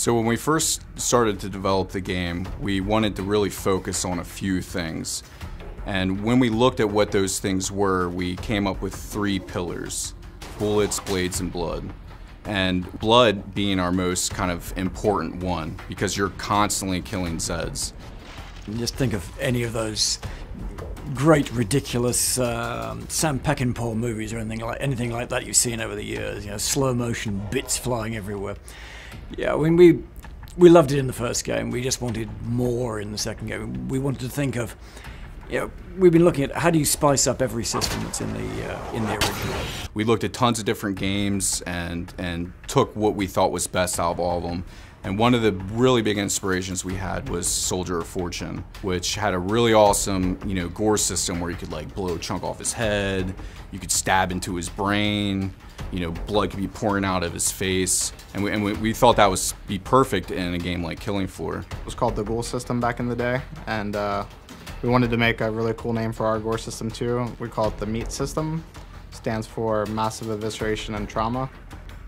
So when we first started to develop the game, we wanted to really focus on a few things. And when we looked at what those things were, we came up with 3 pillars: bullets, blades, and blood. And blood being our most kind of important one, because you're constantly killing Zeds. Just think of any of those great, ridiculous Sam Peckinpah movies or anything like that you've seen over the years. You know, slow motion bits flying everywhere. Yeah, I mean, we loved it in the first game. We just wanted more in the second game. We wanted to think of, you know, we've been looking at how do you spice up every system that's in the original. We looked at tons of different games and took what we thought was best out of all of them. And one of the really big inspirations we had was Soldier of Fortune, which had a really awesome, you know, gore system where you could like blow a chunk off his head, you could stab into his brain, you know, blood could be pouring out of his face, and we thought that would be perfect in a game like Killing Floor. It was called the Ghoul system back in the day, and we wanted to make a really cool name for our gore system too. We call it the Meat system. It stands for Massive Evisceration and Trauma.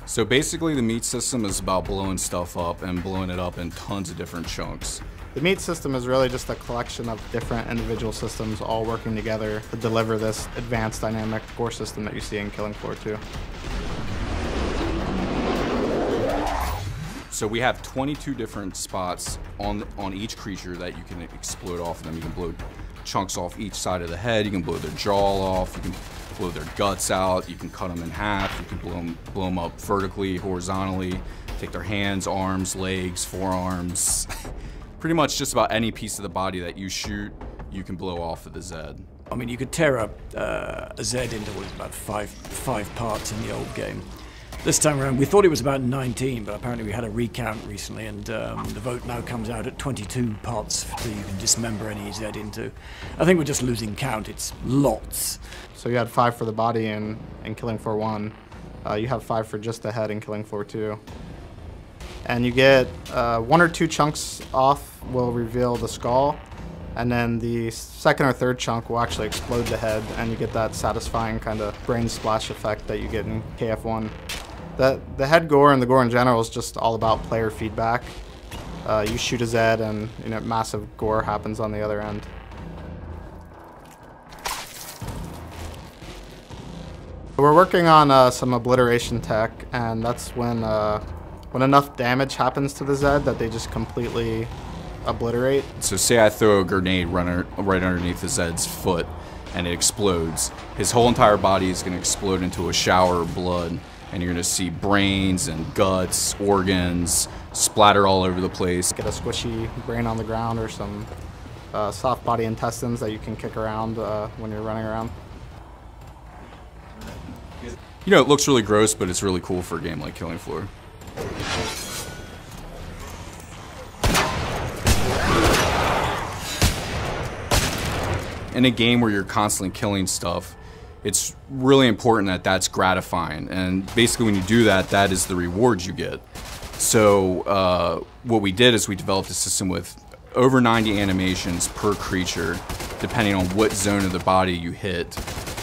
So basically the Meat system is about blowing stuff up and blowing it up in tons of different chunks. The Meat system is really just a collection of different individual systems all working together to deliver this advanced dynamic gore system that you see in Killing Floor 2. So we have 22 different spots on each creature that you can explode off of them. You can blow chunks off each side of the head, you can blow their jaw off, you can blow their guts out, you can cut them in half, you can blow them up vertically, horizontally, take their hands, arms, legs, forearms. Pretty much just about any piece of the body that you shoot, you can blow off with the Zed. I mean, you could tear up a Zed into what is about five parts in the old game. This time around, we thought it was about 19, but apparently we had a recount recently, and the vote now comes out at 22 parts that you can dismember any Zed into. I think we're just losing count. It's lots. So you had 5 for the body in Killing Floor 1. You have 5 for just the head in Killing Floor 2. And you get 1 or 2 chunks off will reveal the skull, and then the second or third chunk will actually explode the head, and you get that satisfying kind of brain splash effect that you get in KF1. The head gore and the gore in general is just all about player feedback. You shoot a Zed and, you know, massive gore happens on the other end. We're working on some obliteration tech, and that's when enough damage happens to the Zed that they just completely obliterate. So say I throw a grenade right underneath the Zed's foot and it explodes. His whole entire body is going to explode into a shower of blood, and you're going to see brains and guts, organs splatter all over the place. Get a squishy brain on the ground or some soft body intestines that you can kick around when you're running around. You know, it looks really gross, but it's really cool for a game like Killing Floor. In a game where you're constantly killing stuff, it's really important that that's gratifying, and basically when you do that, that is the reward you get. So what we did is we developed a system with over 90 animations per creature. Depending on what zone of the body you hit,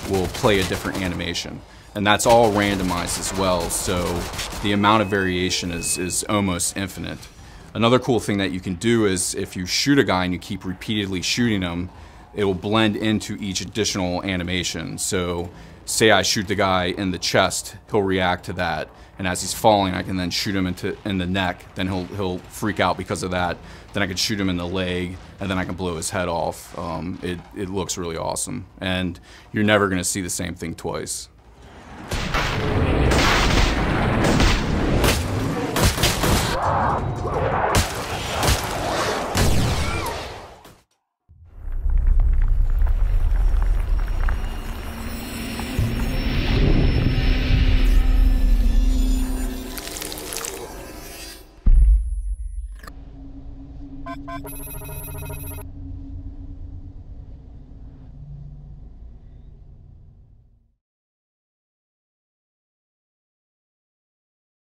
will play a different animation. And that's all randomized as well, so the amount of variation is almost infinite. Another cool thing that you can do is if you shoot a guy and you keep repeatedly shooting him, it will blend into each additional animation. So say I shoot the guy in the chest, he'll react to that, and as he's falling I can then shoot him in the neck, then he'll freak out because of that. Then I can shoot him in the leg, and then I can blow his head off. It looks really awesome, and you're never going to see the same thing twice.